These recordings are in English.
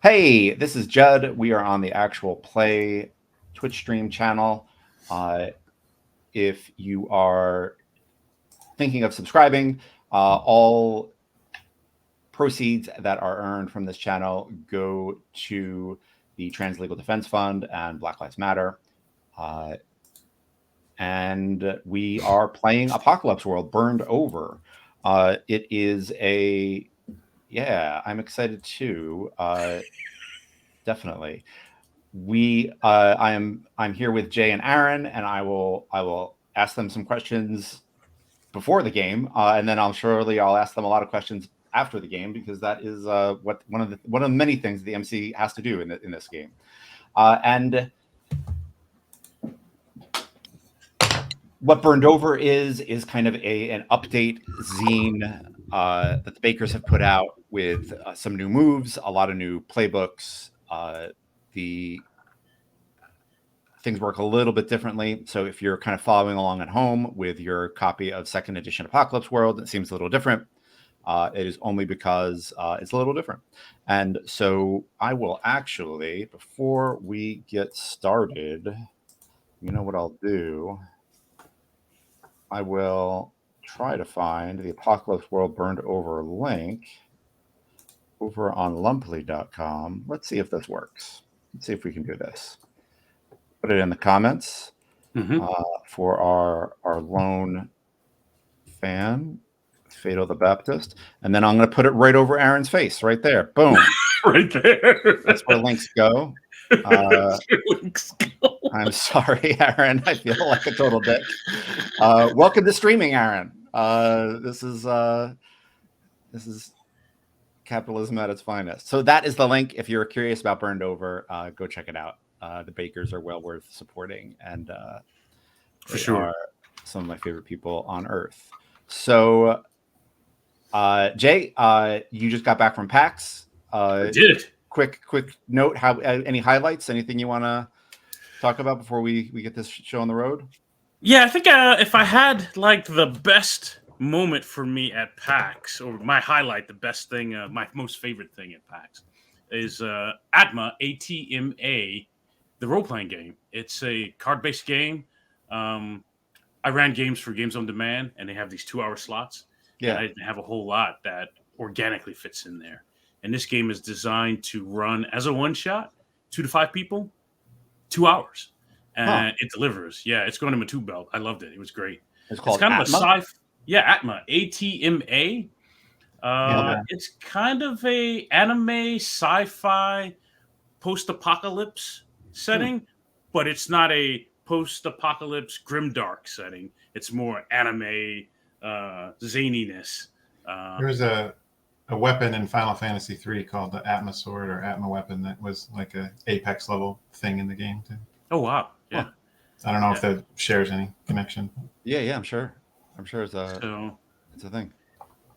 Hey, this is Judd. We are on the Actual Play Twitch stream channel. If you are thinking of subscribing, all proceeds that are earned from this channel go to the Trans Legal Defense Fund and Black Lives Matter. And we are playing Apocalypse World Burned Over. It is I'm excited too. Definitely. I'm here with Jay and Aaron, and I will ask them some questions before the game, and then I'll ask them a lot of questions after the game, because that is one of the many things the MC has to do in this game. And what Burned Over is kind of an update zine that the Bakers have put out with some new moves, a lot of new playbooks. The things work a little bit differently. So if you're kind of following along at home with your copy of second edition Apocalypse World, it seems a little different. It is only because it's a little different. And so I will actually, before we get started, you know what I'll do? I will try to find the Apocalypse World Burned Over link over on lumply.com. Let's see if this works. Let's see if we can do this. Put it in the comments for our lone fan, Fado the Baptist. And then I'm going to put it right over Aaron's face, right there. Boom. Right there. That's where links go. I'm sorry, Aaron. I feel like a total dick. Welcome to streaming, Aaron. This is capitalism at its finest. So that is the link. If you're curious about Burned Over, go check it out. The Bakers are well worth supporting, and for sure are some of my favorite people on earth. So, Jay, you just got back from PAX. I did. Quick note. How any highlights? Anything you want to talk about before we get this show on the road? Yeah, I think if I had like the best moment for me at PAX, or my highlight, the best thing, my most favorite thing at PAX is ATMA, ATMA, the role-playing game. It's a card-based game. I ran games for Games on Demand, and they have these 2-hour slots. Yeah, and I didn't have a whole lot that organically fits in there. And this game is designed to run as a one-shot, 2 to 5 people, 2 hours. And it delivers. Yeah, it's going to my tube belt. I loved it. It was great. It's called kind ATMA? of a sci-fi. Yeah, ATMA, ATMA. It's kind of a anime sci-fi post-apocalypse setting, but it's not a post-apocalypse grimdark setting. It's more anime zaniness. There's a weapon in Final Fantasy III called the Atma Sword or Atma Weapon that was like a Apex level thing in the game too. Oh wow! Yeah, I don't know if that shares any connection. Yeah, I'm sure it's a thing.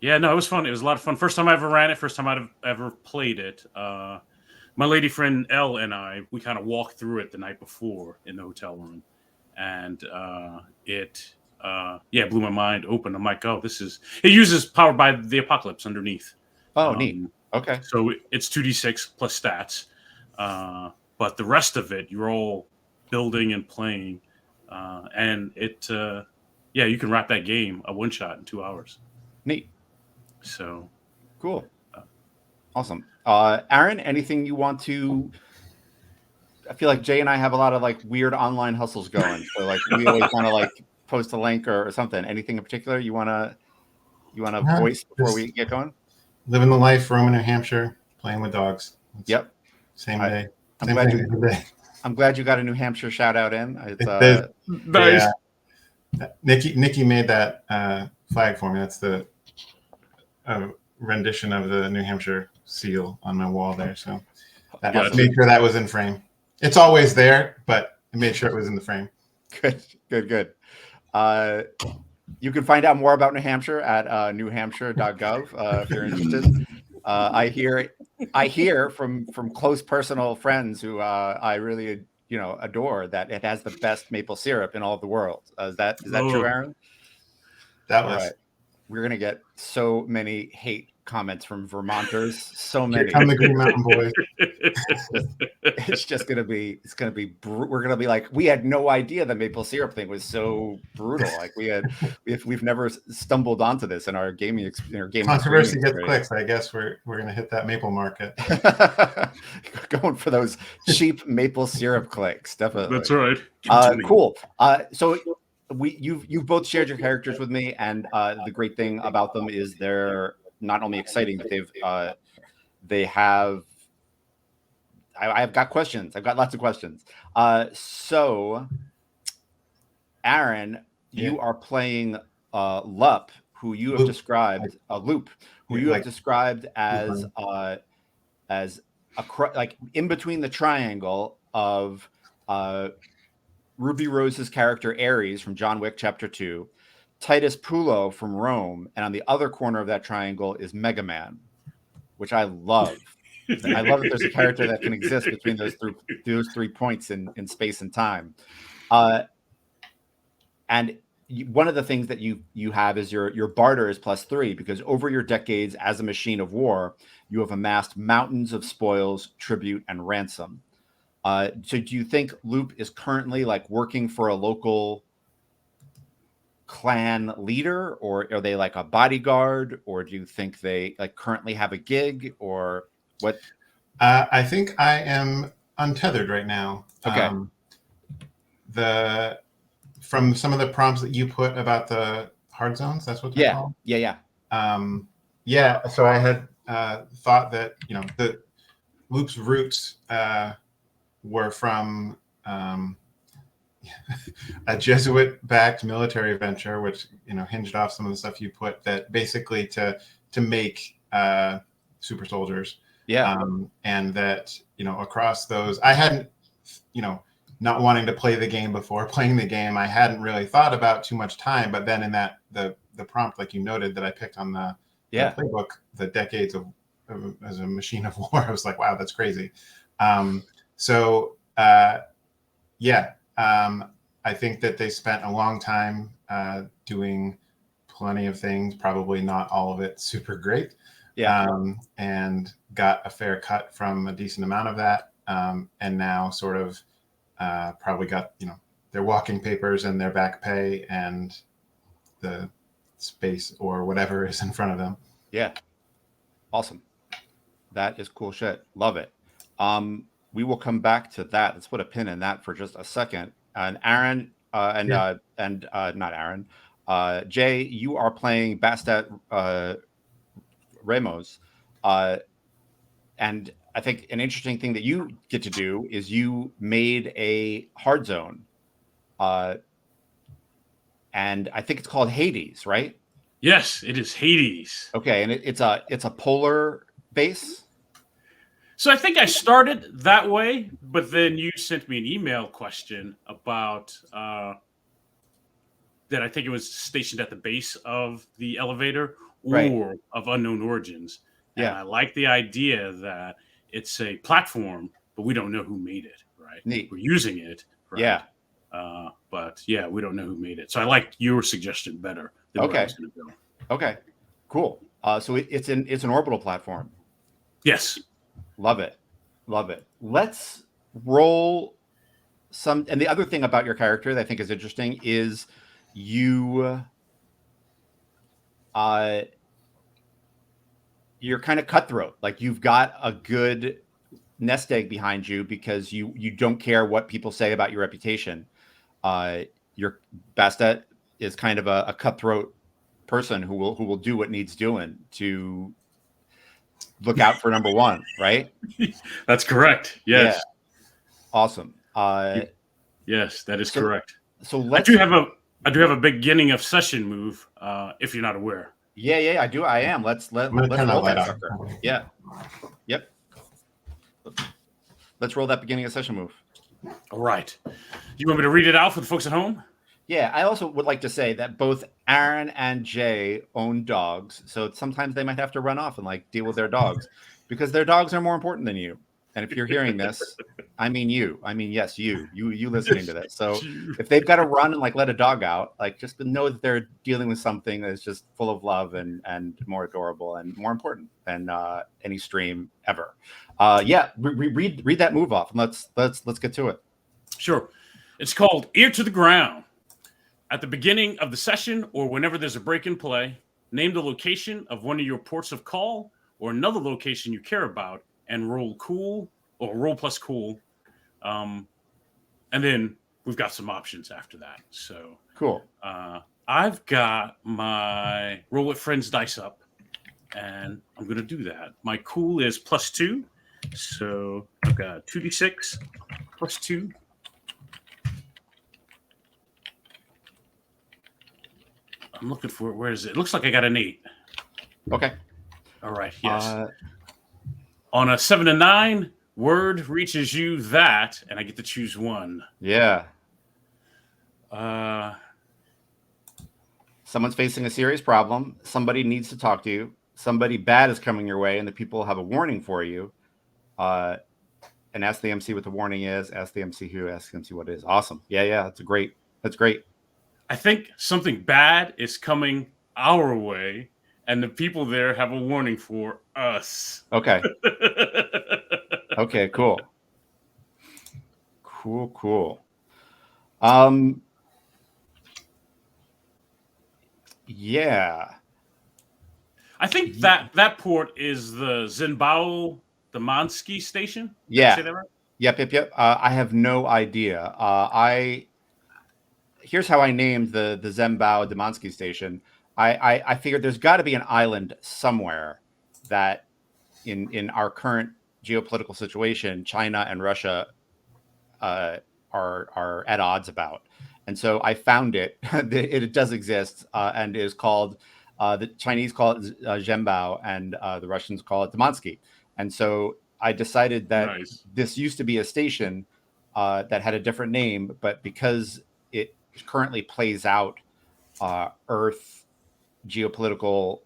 Yeah, no, it was fun. It was a lot of fun. First time I ever ran it. First time I've ever played it. My lady friend Elle and I, we kind of walked through it the night before in the hotel room, and it blew my mind open. I'm like, oh, it uses Powered by the Apocalypse underneath. Oh, neat. Okay. So it's 2d6 plus stats, but the rest of it, you're all building and playing, and it, you can wrap that game a one shot in 2 hours. Neat. So cool. Awesome. Aaron, anything you want to? I feel like Jay and I have a lot of like weird online hustles going. So like we always want to like post a link or something. Anything in particular you wanna voice before we get going? Living the life, roaming New Hampshire, playing with dogs. Yep. Same day. I'm glad you got a New Hampshire shout out in. It's nice. Yeah. Nikki made that flag for me. That's the rendition of the New Hampshire seal on my wall there. So I made sure that was in frame. It's always there, but I made sure it was in the frame. Good. You can find out more about New Hampshire at newhampshire.gov if you're interested. I hear from close personal friends who I really adore that it has the best maple syrup in all of the world. Is that true, Aaron? That was. All right. We're gonna get so many hate comments from Vermonters. So many. Here come the Green Mountain Boys. It's just gonna be. It's gonna be. We're gonna be like, we had no idea the maple syrup thing was so brutal. Like we've never stumbled onto this in our gaming Controversy gets experience. clicks. I guess we're gonna hit that maple market. Going for those cheap maple syrup clicks, definitely. That's right. Cool. So you've both shared your characters with me, and the great thing about them is they're not only exciting, but they have. I've got questions. I've got lots of questions. So, Aaron, you are playing Lup, who you have described Loop, who you have described as like in between the triangle of Ruby Rose's character Ares from John Wick Chapter 2, Titus Pulo from Rome, and on the other corner of that triangle is Mega Man, which I love. I love that there's a character that can exist between those three points in space and time. And one of the things that you have is your barter is +3, because over your decades as a machine of war, you have amassed mountains of spoils, tribute, and ransom. So do you think Loop is currently like working for a local clan leader, or are they like a bodyguard, or do you think they like currently have a gig, or what? I think I am untethered right now. Okay. From some of the prompts that you put about the hard zones, that's what they're called? Yeah. So I had thought that, the Loop's roots were from a Jesuit-backed military venture, which hinged off some of the stuff you put, that basically to make super soldiers. And that across those, I hadn't not wanting to play the game before playing the game, I hadn't really thought about too much time. But then in that the prompt, like you noted, that I picked on the playbook, the decades of as a machine of war, I was like, wow, that's crazy. I think that they spent a long time doing plenty of things, probably not all of it super great. And got a fair cut from a decent amount of that. And now sort of probably got, their walking papers and their back pay and the space or whatever is in front of them. Yeah. Awesome. That is cool shit. Love it. We will come back to that. Let's put a pin in that for just a second. And Aaron, not Aaron, Jay, you are playing Bastet Ramos. And I think an interesting thing that you get to do is you made a hard zone. And I think it's called Hades, right? Yes, it is Hades. Okay, and it's a polar base. So I think I started that way, but then you sent me an email question about that I think it was stationed at the base of the elevator or of unknown origins. And I like the idea that it's a platform, but we don't know who made it, right? Neat. We're using it, right? Yeah. But yeah, we don't know who made it. So I like your suggestion better than where I was going to go. Okay, cool. So it's an orbital platform. Yes. Love it. Let's roll some. And the other thing about your character that I think is interesting is you're kind of cutthroat. Like you've got a good nest egg behind you because you don't care what people say about your reputation. Your Bastet is kind of a cutthroat person who will do what needs doing to look out for number one, right? That's correct. Yes. Yeah. Awesome. Yes, that is correct. So I do have a beginning of session move. If you're not aware. Yeah, I do. I am. Let's roll that sucker. Yeah. Yep. Let's roll that beginning of session move. All right. You want me to read it out for the folks at home? Yeah, I also would like to say that both Aaron and Jay own dogs, so sometimes they might have to run off and like deal with their dogs because their dogs are more important than you. And if you're hearing this, I mean you. I mean, yes, you listening to this. So if they've got to run and like let a dog out, like just know that they're dealing with something that's just full of love and more adorable and more important than any stream ever. Yeah, read that move off and let's get to it. Sure. It's called Ear to the Ground. At the beginning of the session or whenever there's a break in play, name the location of one of your ports of call or another location you care about and roll cool or roll plus cool. And then we've got some options after that. So cool. I've got my roll with friends dice up, and I'm going to do that. My cool is +2. So I've got 2d6 +2. I'm looking for it. Where is it? It looks like I got an 8. Okay. All right. Yes. On a 7 to 9, word reaches you that, and I get to choose one. Yeah. Someone's facing a serious problem. Somebody needs to talk to you. Somebody bad is coming your way, and the people have a warning for you. And ask the MC what the warning is. Ask the MC who. Ask the MC what it is. Awesome. Yeah. That's great. I think something bad is coming our way, and the people there have a warning for us. Okay. Okay, cool. Yeah. I think that port is the Zhenbao Damansky station. Yeah. Did I say that right? Yep. I have no idea. Here's how I named the Zhenbao Damansky station. I figured there's got to be an island somewhere that in our current geopolitical situation, China and Russia are at odds about. And so I found it. It does exist and is called, the Chinese call it Zhenbao and the Russians call it Damansky. And so I decided that this used to be a station that had a different name, but because it currently plays out Earth geopolitical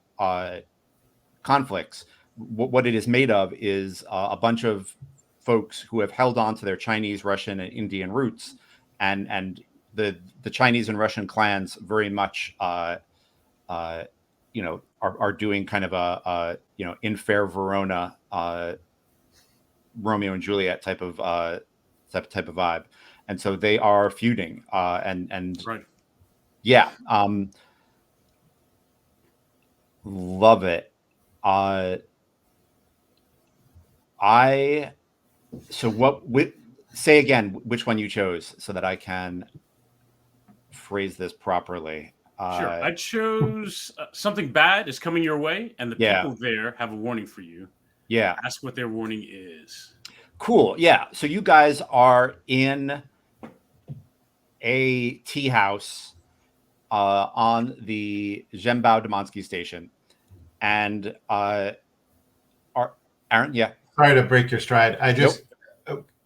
conflicts, what it is made of is a bunch of folks who have held on to their Chinese, Russian, and Indian roots, and the Chinese and Russian clans very much are doing kind of a in fair Verona Romeo and Juliet type of vibe, and so they are feuding and right. Yeah, love it. Say again which one you chose so that I can phrase this properly. Sure. I chose something bad is coming your way, and the people there have a warning for you. Yeah. Ask what their warning is. Cool. Yeah. So you guys are in a tea house on the Zhenbao Damansky station. And Aaron, yeah. Sorry to break your stride. I just,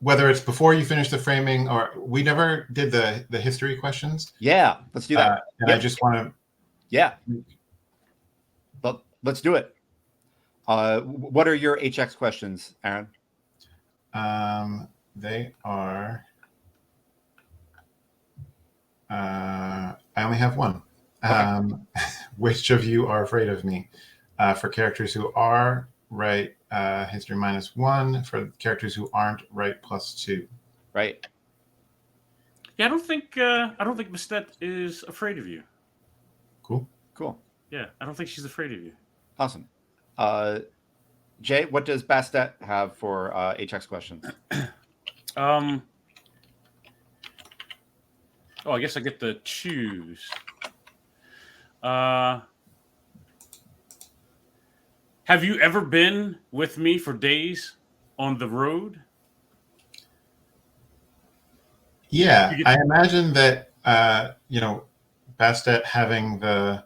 whether it's before you finish the framing or we never did the history questions. Yeah, let's do that. And I just want to. Yeah. But let's do it. What are your HX questions, Aaron? They are. I only have one. Okay. Which of you are afraid of me? For characters who are right, history -1. For characters who aren't right, +2. Right. Yeah, I don't think Bastet is afraid of you. Cool. Yeah, I don't think she's afraid of you. Awesome. Jay, what does Bastet have for HX questions? I guess I get to choose. Have you ever been with me for days on the road? Yeah, I imagine that, Bastet having the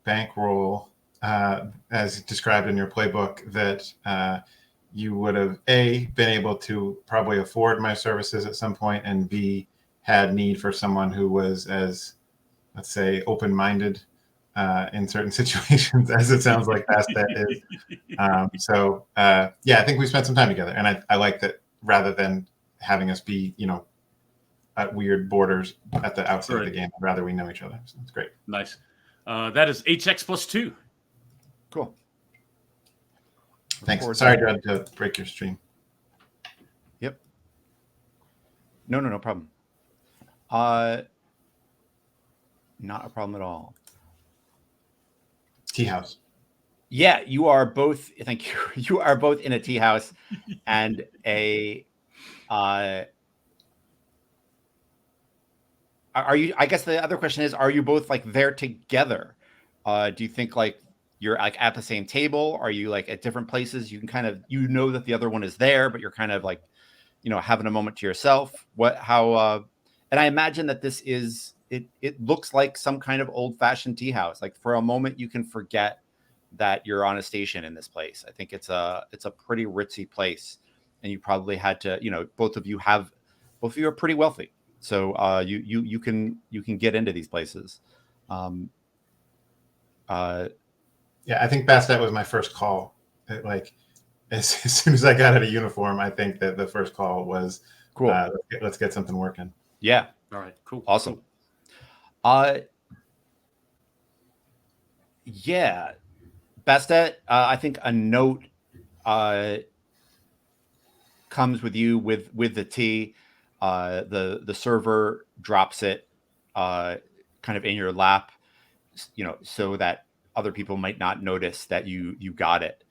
bankroll, as described in your playbook, that you would have, A, been able to probably afford my services at some point, and B, had need for someone who was as, let's say, open-minded in certain situations, as it sounds like Bastet is. I think we spent some time together, and I like that rather than having us be, at weird borders at the outset of the Right. game. I'd rather we know each other. So it's great. Nice. That is HX plus 2. Cool. Thanks. Sorry to break your stream. Yep. No problem. Not a problem at all. Tea house. Yeah, you are both. Thank you. You are both in a tea house, and a. Are you? I guess the other question is: are you both like there together? Do you think like you're like at the same table? Are you like at different places? You can kind of that the other one is there, but you're kind of like having a moment to yourself. How? And I imagine that this is it. It looks like some kind of old fashioned tea house. Like for a moment, you can forget that you're on a station in this place. I think it's a pretty ritzy place, and you probably had to. Both of you are pretty wealthy. So you can get into these places. Yeah, I think Bastet was my first call. As soon as I got out of uniform, I think that the first call was cool. Let's get something working. Yeah. All right. Cool. Awesome. Cool. Yeah. Bastet, I think a note comes with you with the tea. The server drops it kind of in your lap, so that other people might not notice that you got it.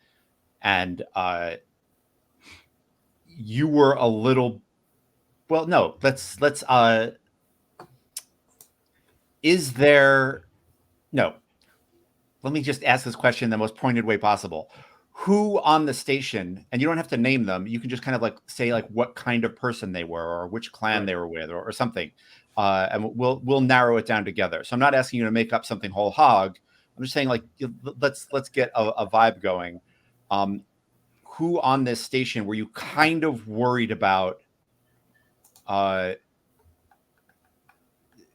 And you were a little no, let's is there no, let me just ask this question in the most pointed way possible. Who on the station, and you don't have to name them, you can just kind of like say like what kind of person they were or which clan they were with or something. And we'll narrow it down together. So I'm not asking you to make up something whole hog. I'm just saying like, let's get a vibe going. Who on this station were you kind of worried about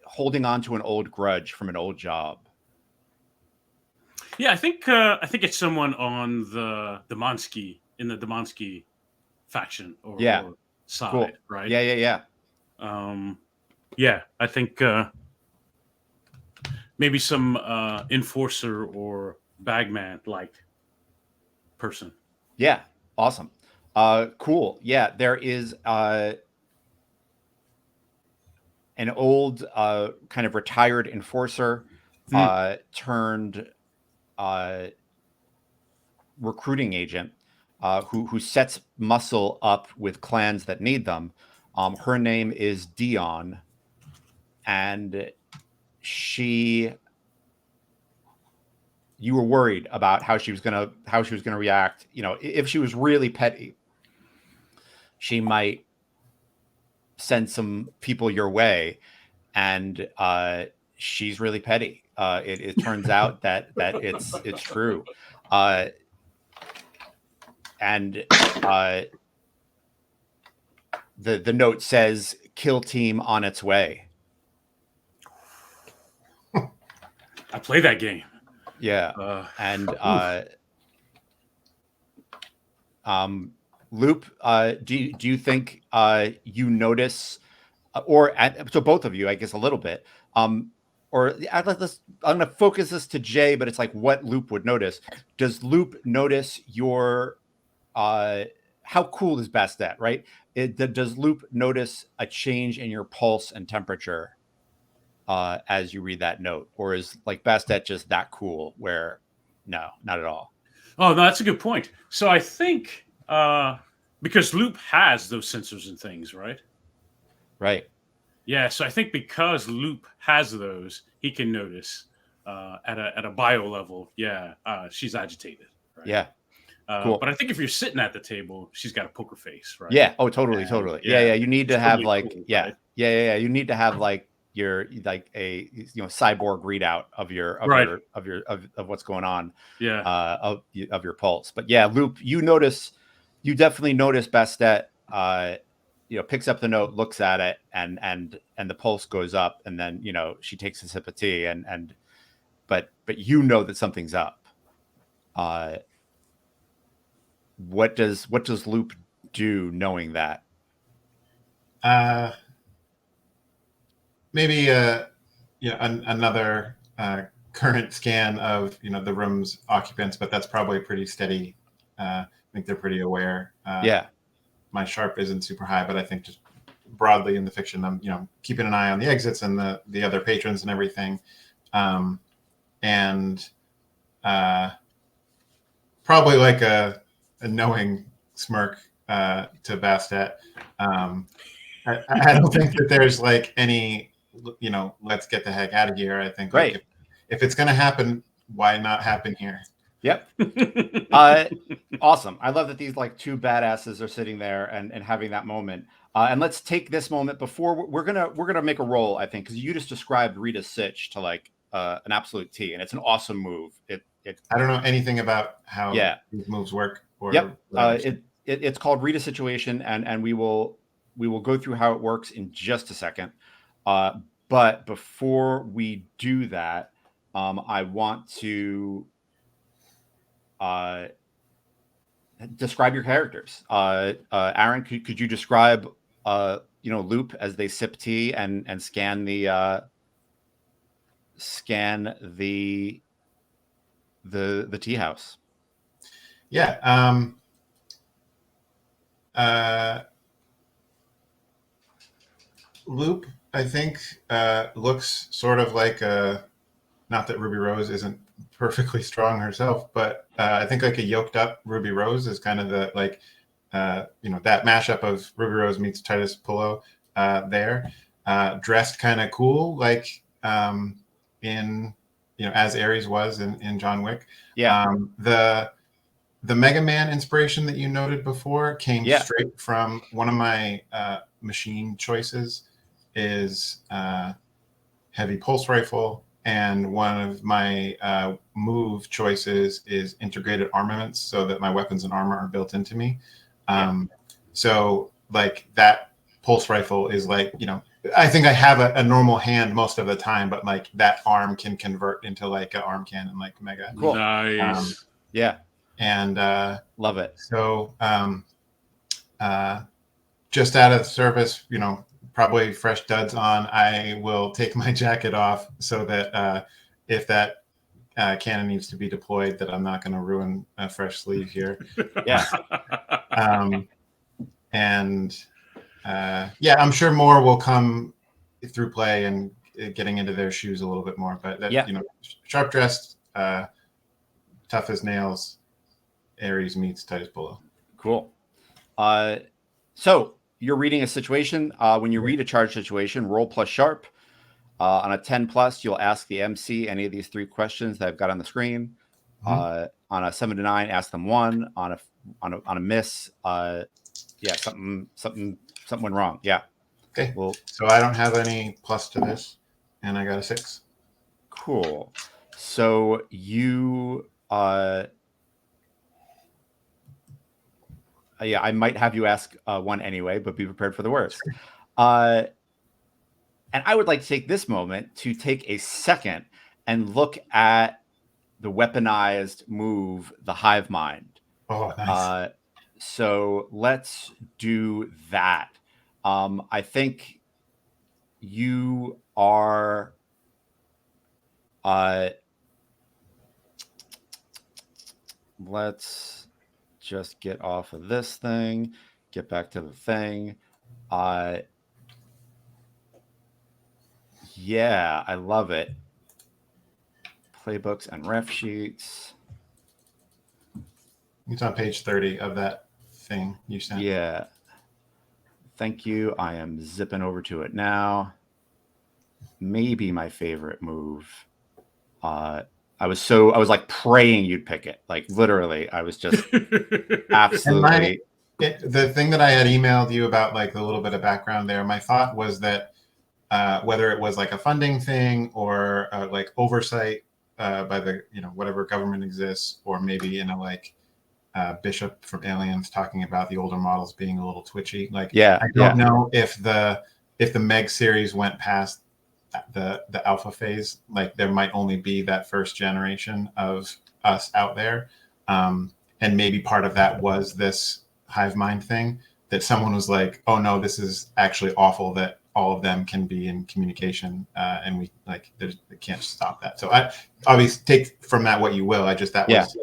holding on to an old grudge from an old job? Yeah, I think it's someone on the Demansky in the Demansky faction or side, cool. right? Yeah. Yeah, I think maybe some enforcer or bagman like person. Yeah, awesome. Cool. Yeah, there is an old kind of retired enforcer turned recruiting agent who sets muscle up with clans that need them. Her name is Dion, and you were worried about how she was gonna react. If she was really petty, she might send some people your way, and she's really petty. It turns out that it's true, and the note says "kill team on its way." I play that game. Yeah, and Loop, do you think you notice, so both of you, I guess, a little bit, or I'm going to focus this to Jay, but it's like what Loop would notice. Does Loop notice your how cool is Bastet, right? Does Loop notice a change in your pulse and temperature as you read that note, or is like Bastet just that cool where no, not at all? Oh no, that's a good point. So I think because Loop has those sensors and things, right? Right. Yeah, so I think because Loop has those, he can notice at a bio level. Yeah, she's agitated. Right? Yeah. Cool. But I think if you're sitting at the table, she's got a poker face, right? Yeah. Oh, totally. Yeah. You need to have like cool, yeah. Right? Yeah. You need to have like your like a cyborg readout of your of what's going on. Yeah. Of your pulse. But yeah, Loop, you definitely notice Bastet picks up the note, looks at it, and the pulse goes up, and then she takes a sip of tea, but that something's up. What does Loop do knowing that? Maybe another current scan of the room's occupants, but that's probably pretty steady. I think they're pretty aware. Yeah. My sharp isn't super high, but I think just broadly in the fiction, I'm keeping an eye on the exits and the other patrons and everything, and probably like a knowing smirk to Bastet. I don't think that there's like any, let's get the heck out of here. I think Right. like if it's going to happen, why not happen here? Yep. Awesome. I love that these like two badasses are sitting there and having that moment. And let's take this moment before we're gonna make a roll. I think because you just described Rita's Sitch to like an absolute T, and it's an awesome move. I don't know anything about how these moves work. It's called Rita Situation, and we will go through how it works in just a second. But before we do that, I want to describe your characters. Aaron, could you describe Loop as they sip tea and scan the tea house? Yeah. Loop, I think, looks sort of like not that Ruby Rose isn't perfectly strong herself, but I think like a yoked up Ruby Rose is kind of the like that mashup of Ruby Rose meets Titus Pullo there, dressed kind of cool, like in as Ares was in John Wick. Yeah. The Mega Man inspiration that you noted before came straight from one of my machine choices is heavy pulse rifle, and one of my move choices is integrated armaments, so that my weapons and armor are built into me. So like that pulse rifle is like, I think I have a normal hand most of the time, but like that arm can convert into like an arm cannon, like Mega. Cool. Nice. And love it. So just out of service, probably fresh duds on, I will take my jacket off so that if that cannon needs to be deployed, that I'm not going to ruin a fresh sleeve here. I'm sure more will come through play and getting into their shoes a little bit more. But that, sharp dressed, tough as nails, Ares meets Titus Pullo. Cool. So you're reading a situation. When you read a charge situation, roll plus sharp. On a 10 plus, you'll ask the MC any of these three questions that I've got on the screen. On a 7 to 9, ask them one. On a miss, something went wrong. Yeah. Okay. Well, so I don't have any plus to this, and I got a 6. Cool. So you I might have you ask one anyway, but be prepared for the worst. And I would like to take this moment to take a second and look at the weaponized move, the Hive Mind. Oh, nice. So let's do that. I think you are let's just get off of this thing, get back to the thing. Yeah, I love it. Playbooks and ref sheets. It's on page 30 of that thing you sent. Yeah. Thank you. I am zipping over to it now. Maybe my favorite move. I was like praying you'd pick it. Like literally, I was just absolutely. The thing that I had emailed you about, like a little bit of background there, my thought was that whether it was like a funding thing or like oversight by the whatever government exists, or maybe like Bishop from Aliens talking about the older models being a little twitchy. Like I don't know if the Meg series went past the alpha phase. Like there might only be that first generation of us out there, and maybe part of that was this hive mind thing. that someone was like, oh no, this is actually awful that all of them can be in communication, and we like they can't stop that. So I obviously take from that what you will. Was.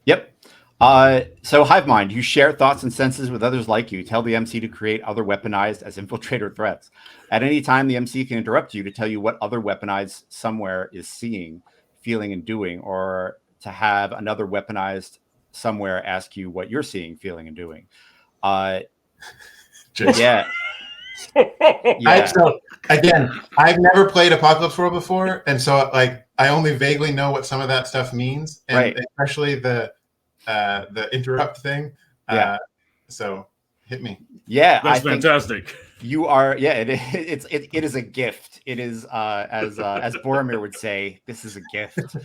Yep. So Hive Mind, you share thoughts and senses with others like you. Tell the MC to create other weaponized as infiltrator threats. At any time, the MC can interrupt you to tell you what other weaponized somewhere is seeing, feeling, and doing, or to have another weaponized somewhere ask you what you're seeing, feeling, and doing. Yeah. Yeah. So again, I've never played Apocalypse World before, and so like I only vaguely know what some of that stuff means, and especially the interrupt thing. So hit me. Yeah, that's fantastic. You are. Yeah, it is a gift. It is as Boromir would say, this is a gift.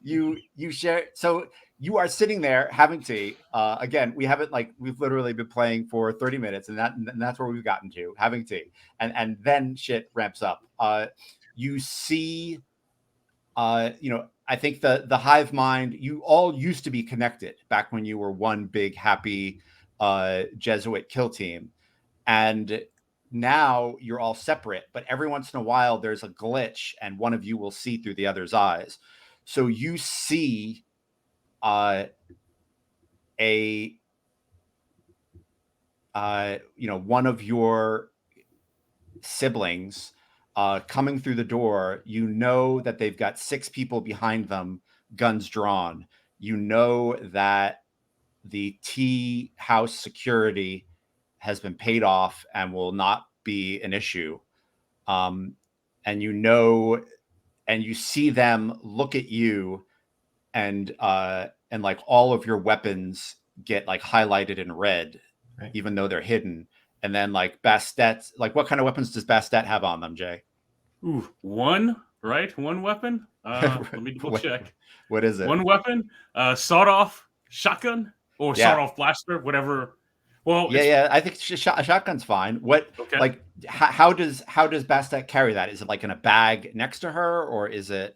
You share. So you are sitting there having tea. Again, we've literally been playing for 30 minutes, and that's where we've gotten to, having tea, and then shit ramps up. You see, I think the hive mind, you all used to be connected back when you were one big happy Jesuit kill team, and now you're all separate. But every once in a while, there's a glitch, and one of you will see through the other's eyes. So you see one of your siblings coming through the door. You know that they've got 6 people behind them, guns drawn. You know that the tea house security has been paid off and will not be an issue. And you see them look at you, and like all of your weapons get like highlighted in red, even though they're hidden. And then like Bastet, like what kind of weapons does Bastet have on them, Jay? Ooh, one weapon. Let me double check. What is it? One weapon, sawed-off shotgun or sawed-off blaster, whatever. Well, I think a shotgun's fine. What, like, how does Bastet carry that? Is it like in a bag next to her, or is it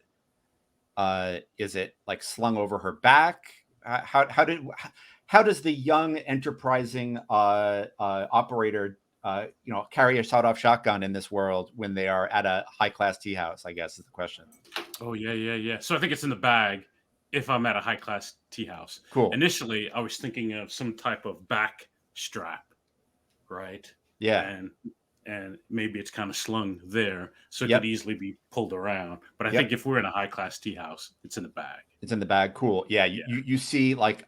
like slung over her back? How does the young enterprising operator carry a sawed-off shotgun in this world when they are at a high-class tea house, I guess is the question. Oh yeah. So I think it's in the bag if I'm at a high-class tea house. Cool. Initially, I was thinking of some type of back strap, right? Yeah. And maybe it's kind of slung there, so it could easily be pulled around. But I think if we're in a high-class tea house, it's in the bag. It's in the bag. Cool. Yeah. You see like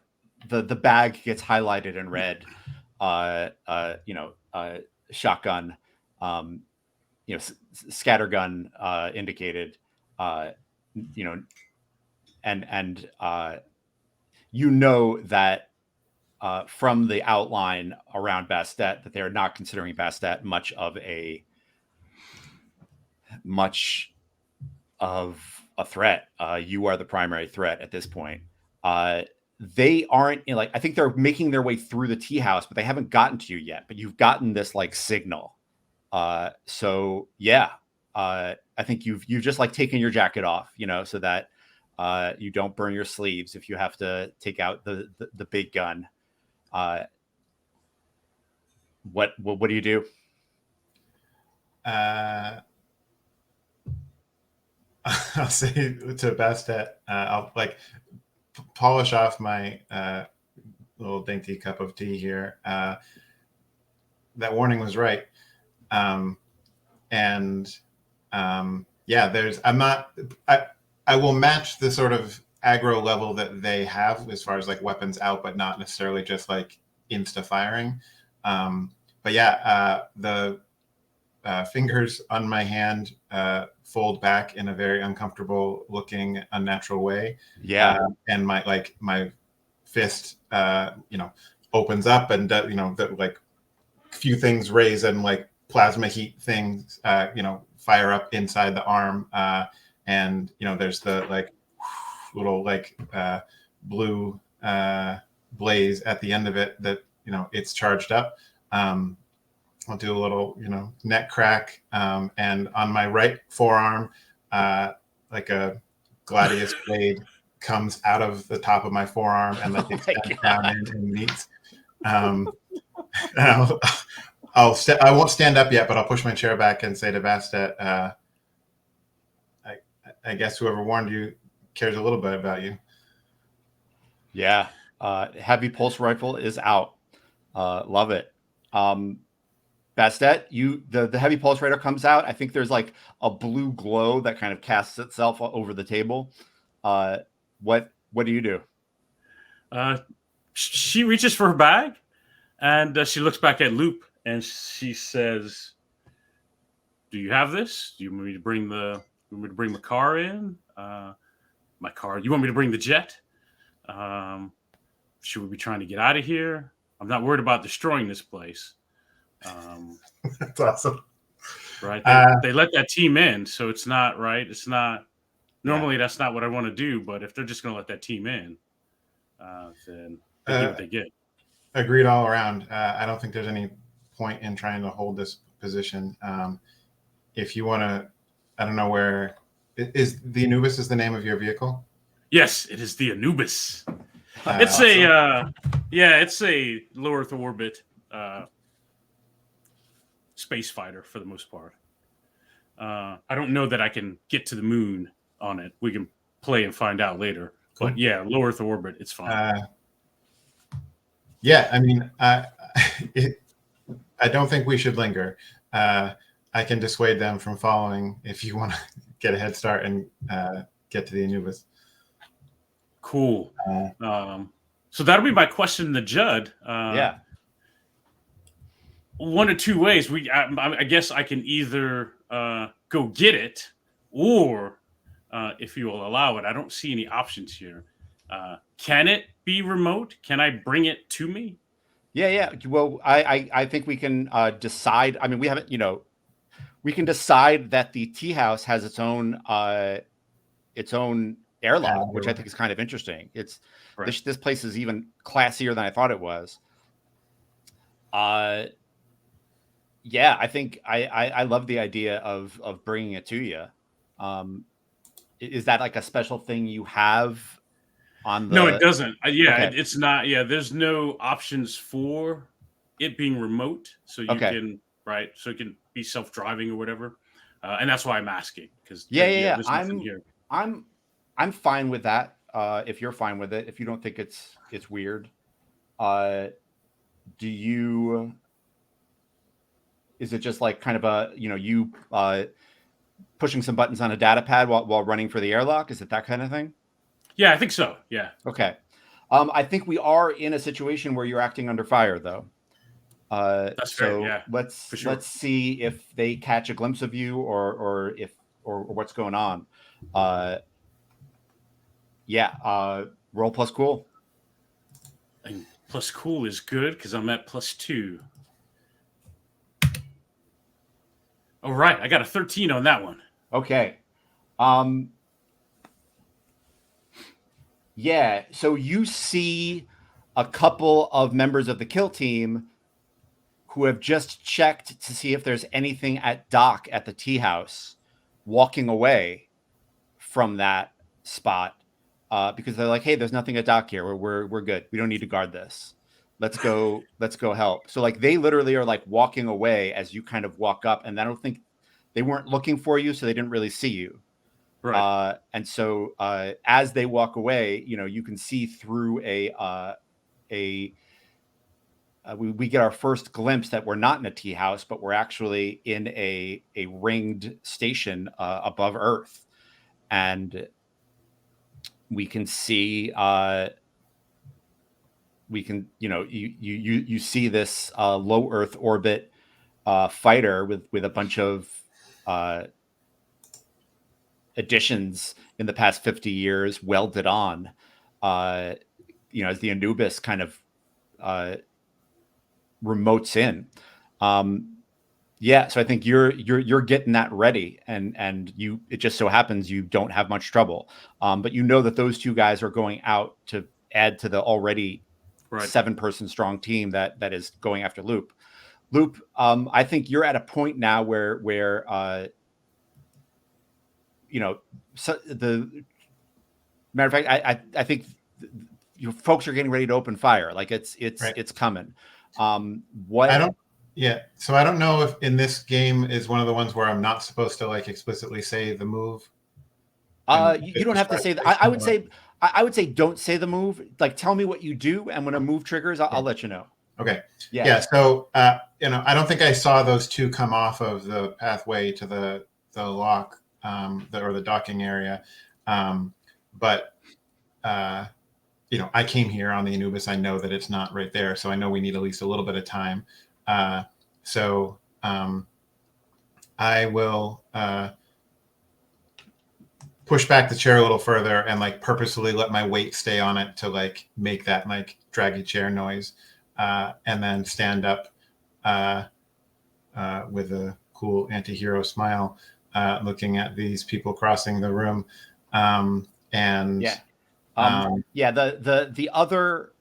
the bag gets highlighted in red. Shotgun, scattergun indicated. And that from the outline around Bastet that they're not considering Bastet much of a threat. You are the primary threat at this point. They aren't I think they're making their way through the tea house, but they haven't gotten to you yet. But you've gotten this like signal. So yeah, I think you've just like taken your jacket off, so that you don't burn your sleeves if you have to take out the big gun. What do you do? I'll say to Bastet, I'll like polish off my little dainty cup of tea here. That warning was right. I will match the sort of aggro level that they have as far as like weapons out, but not necessarily just like insta firing. The fingers on my hand fold back in a very uncomfortable looking, unnatural way. And my fist, opens up, and that like few things raise, and like plasma heat things, fire up inside the arm. And there's the like little like blue blaze at the end of it that it's charged up. I'll do a little neck crack, and on my right forearm, like a gladius blade comes out of the top of my forearm and like extends down in and meets. And I won't stand up yet, but I'll push my chair back and say to Bastet, I guess whoever warned you cares a little bit about you. Yeah. Heavy pulse rifle is out. Love it. Bastet, the heavy pulse rifle comes out. I think there's like a blue glow that kind of casts itself over the table. What do you do? She reaches for her bag, and she looks back at Loop, and she says, "Do you have this? Do you want me to bring the car in? My car? You want me to bring the jet? Should we be trying to get out of here? I'm not worried about destroying this place." That's awesome. Right? They let that team in, so it's not right. It's not normally that's not what I want to do, but if they're just going to let that team in, then they get what they get. Agreed all around. I don't think there's any point in trying to hold this position. If you want to, I don't know where is the Anubis is the name of your vehicle? Yes, it is the Anubis. It's awesome. It's a low Earth orbit space fighter for the most part. I don't know that I can get to the moon on it. We can play and find out later. Cool. But yeah, low Earth orbit, it's fine. Yeah, I mean, I don't think we should linger. I can dissuade them from following if you want to get a head start and get to the Anubis. Cool. So that'll be my question to Judd. Yeah. One of two ways. I guess I can either go get it, or if you will allow it, I don't see any options here. Can it be remote? Can I bring it to me? Yeah. Well, I think we can decide. I mean, we haven't, we can decide that the tea house has its own airlock, which I think is kind of interesting. It's right. This place is even classier than I thought it was. Yeah, I think I love the idea of bringing it to you. Is that like a special thing you have on the? No, it doesn't. Okay. It's not. Yeah, there's no options for it being remote, so you can so it can be self-driving or whatever. And that's why I'm asking because there's nothing here. I'm fine with that. If you're fine with it, if you don't think it's weird, do you? Is it just like kind of a you pushing some buttons on a data pad while running for the airlock? Is it that kind of thing? Yeah, I think so. Yeah. Okay. I think we are in a situation where you're acting under fire, though. That's fair. Yeah. Let's see if they catch a glimpse of you or what's going on. Roll plus cool. And plus cool is good because I'm at +2. All right, I got a 13 on that one. Okay. Yeah, so you see a couple of members of the kill team who have just checked to see if there's anything at dock at the tea house walking away from that spot because they're like, hey, there's nothing at dock here. We're good. We don't need to guard this. Let's go help. So like they literally are like walking away as you kind of walk up, and I don't think they weren't looking for you, so they didn't really see you. Right. And so as they walk away, you can see through we get our first glimpse that we're not in a tea house, but we're actually in a ringed station above Earth, and we can see you see this low Earth orbit fighter with a bunch of additions in the past 50 years welded on, as the Anubis kind of remotes in. So I think you're getting that ready, and it just so happens you don't have much trouble. But that those two guys are going out to add to the already 7-person strong team that is going after Loop. Loop, I think you're at a point now where so Matter of fact, I think you folks are getting ready to open fire. Like it's coming. What I don't. Yeah. So I don't know if in this game is one of the ones where I'm not supposed to like explicitly say the move. You don't have to say that. I would say I would say don't say the move. Like tell me what you do, and when a move triggers, I'll let you know. Okay. Yeah. Yeah. So I don't think I saw those two come off of the pathway to the lock, or the docking area, but I came here on the Anubis. I know that it's not right there, so I know we need at least a little bit of time. So I will push back the chair a little further and like purposely let my weight stay on it to like make that like draggy chair noise, and then stand up with a cool anti-hero smile, looking at these people crossing the room, and yeah. The other,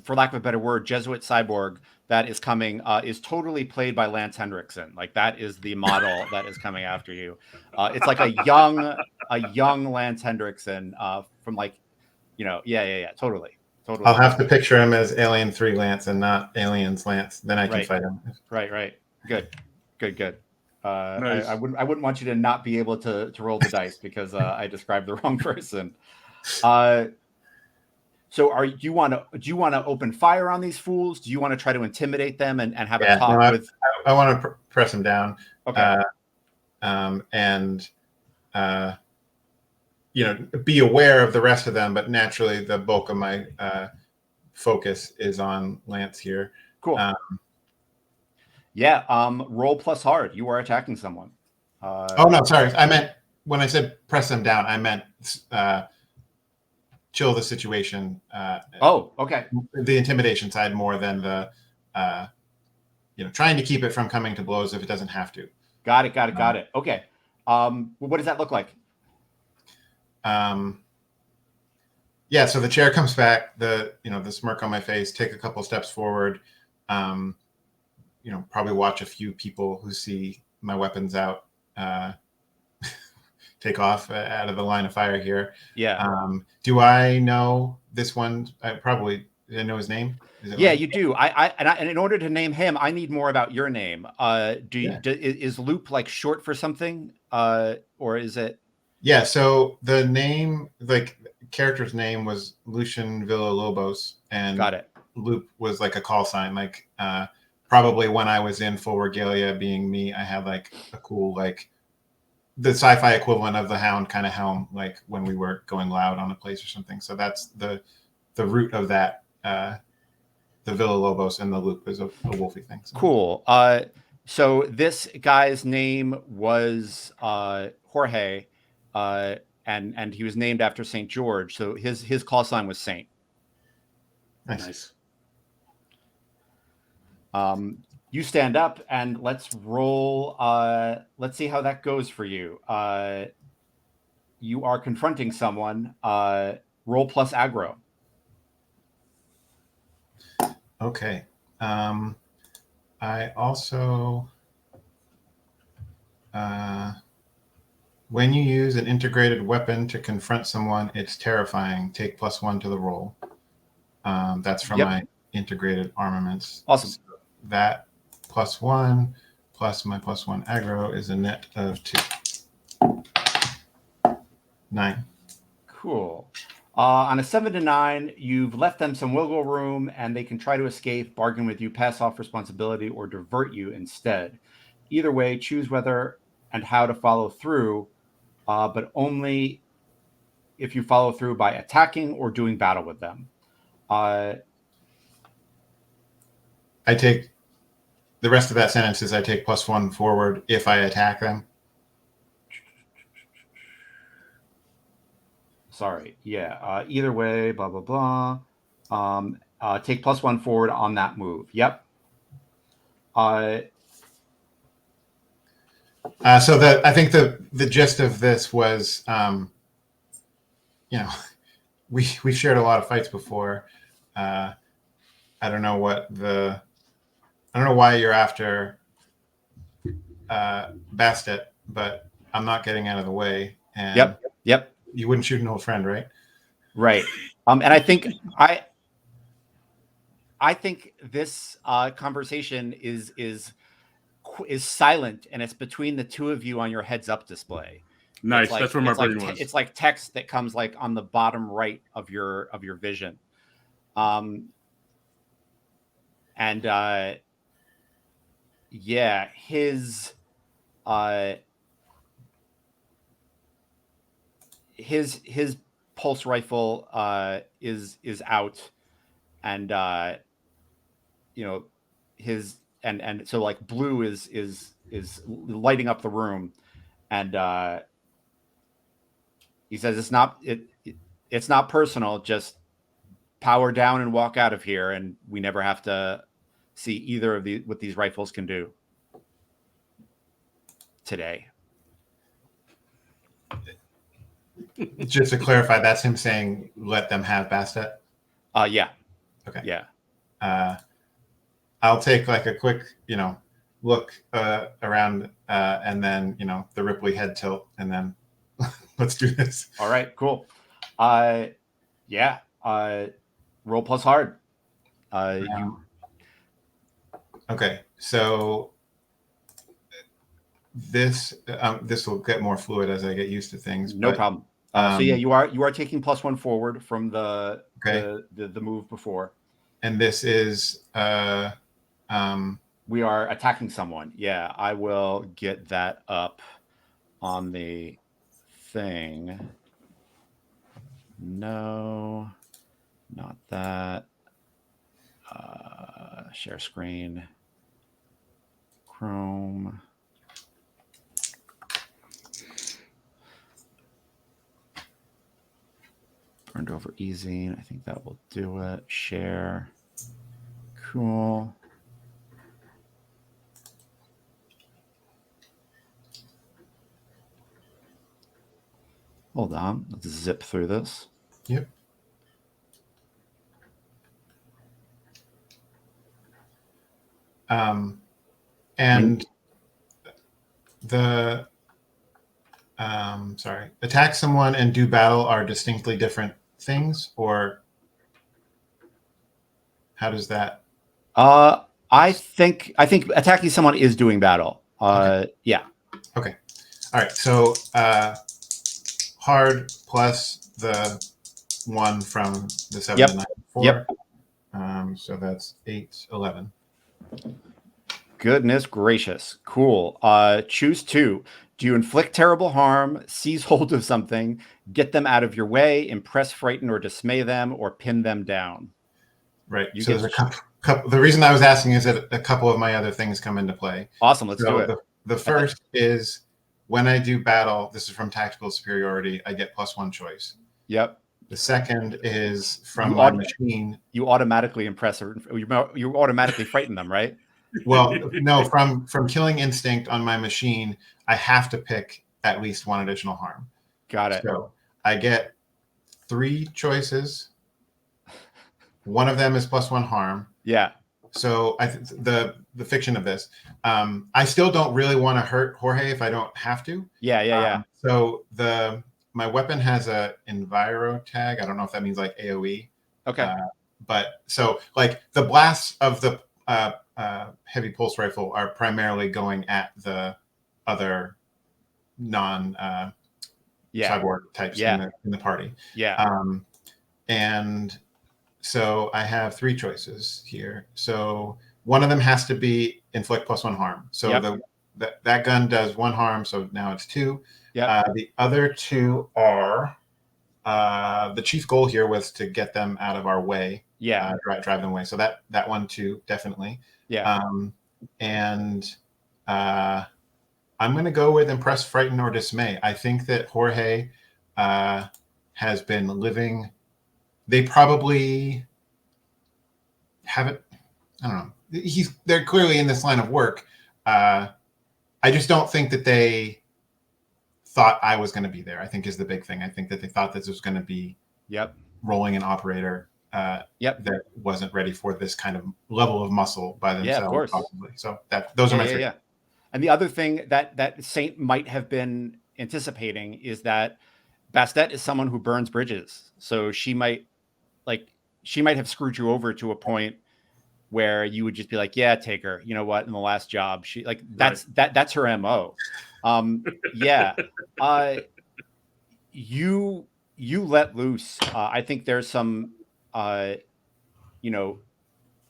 for lack of a better word, Jesuit cyborg that is coming is totally played by Lance Henriksen. Like that is the model that is coming after you. It's like a young Lance Henriksen from like, totally. I'll have to picture him as Alien 3 Lance and not Aliens Lance. Then I can fight him. Right. Good. Nice. I wouldn't want you to not be able to roll the dice because I described the wrong person. So do you want to open fire on these fools? Do you want to try to intimidate them and have a talk with? I want to press them down. Okay. And be aware of the rest of them, but naturally the bulk of my focus is on Lance here. Cool. Roll plus hard. You are attacking someone. Oh no, sorry. I meant when I said press them down, I meant chill the situation. Okay. The intimidation side more than the trying to keep it from coming to blows if it doesn't have to. Got it. Okay. What does that look like? So the chair comes back, the smirk on my face, take a couple steps forward, probably watch a few people who see my weapons out, take off out of the line of fire here. Yeah. Do I know this one? I know his name. You do. And in order to name him, I need more about your name. Is Loop like short for something? Or is it? Yeah. So the name, like character's name was Lucian Villalobos, and got it. Loop was like a call sign. Like probably when I was in full regalia, being me, I had like a cool like the sci-fi equivalent of the Hound kind of helm, like when we were going loud on a place or something. So that's the root of that. The Villalobos and the Loop is a wolfy thing. So. Cool. So this guy's name was Jorge, and he was named after St. George. So his call sign was Saint. Nice. You stand up and let's roll. Let's see how that goes for you. You are confronting someone. Roll plus aggro. Okay. I also, when you use an integrated weapon to confront someone, it's terrifying. Take +1 to the roll. That's from my integrated armaments. Awesome. So that +1 plus my +1 aggro is a net of 2. 9. Cool. On a 7 to 9, you've left them some wiggle room, and they can try to escape, bargain with you, pass off responsibility, or divert you instead. Either way, choose whether and how to follow through, but only if you follow through by attacking or doing battle with them. I take the rest of that sentence is I take +1 forward if I attack them. Sorry. Yeah. Either way, blah, blah, blah. Take +1 forward on that move. Yep. So I think the gist of this was, we've shared a lot of fights before. I don't know why you're after Bastet, but I'm not getting out of the way. And Yep. You wouldn't shoot an old friend, right? Right. And I think this conversation is silent, and it's between the two of you on your heads up display. Nice. That's where my brain was. It's like text that comes like on the bottom right of your vision. Yeah, his pulse rifle is out, and his and so like blue is lighting up the room, and he says it's not personal, just power down and walk out of here, and we never have to see either of what these rifles can do today. Just to clarify, that's him saying let them have Bastet? Yeah. Okay. Yeah. I'll take like a quick, look around, and then, the Ripley head tilt, and then let's do this. All right, cool. Yeah. Roll plus hard. Okay, so this will get more fluid as I get used to things. No problem. So yeah, you are taking +1 forward from the move before. And this is we are attacking someone. Yeah, I will get that up on the thing. No, not that. Share screen. Chrome. Burned over easy. I think that will do it. Share. Cool. Hold on. Let's zip through this. Yep. And the attack someone and do battle are distinctly different things, or how does that? I think attacking someone is doing battle. Okay. Yeah. Okay. All right. So hard plus the 1 from the 7 to 9 4. Yep. So that's 8, 11. Goodness gracious. Cool. Choose 2. Do you inflict terrible harm, seize hold of something, get them out of your way, impress, frighten, or dismay them, or pin them down? Right. So there's a couple. The reason I was asking is that a couple of my other things come into play. Awesome. Let's do it. The first is when I do battle, this is from tactical superiority, I get +1 choice. Yep. The second is from my machine. You automatically impress or you automatically frighten them, right? Well, no, from killing instinct on my machine, I have to pick at least 1 additional harm. Got it. So I get 3 choices. One of them is +1 harm. Yeah. So the fiction of this, I still don't really want to hurt Jorge if I don't have to. Yeah. So my weapon has a enviro tag. I don't know if that means like AOE. Okay. But so like the blasts of the heavy pulse rifle are primarily going at the other non cyborg types in the party. Yeah. And so I have 3 choices here. So one of them has to be inflict +1 harm. So that gun does 1 harm. So now it's 2. Yeah. The other 2 are the chief goal here was to get them out of our way. Yeah. Drive them away. So that one too, definitely. Yeah. And I'm going to go with impress, frighten, or dismay. I think that Jorge has been living. They probably haven't. I don't know. They're clearly in this line of work. I just don't think that they thought I was going to be there. I think is the big thing. I think that they thought this was going to be rolling an operator that wasn't ready for this kind of level of muscle by themselves. Yeah, of course. Possibly. So those are my 3. Yeah. And the other thing that Saint might have been anticipating is that Bastet is someone who burns bridges. So she might have screwed you over to a point where you would just be like, yeah, take her. You know what? In the last job, she like that's her MO. Yeah. You let loose. I think there's some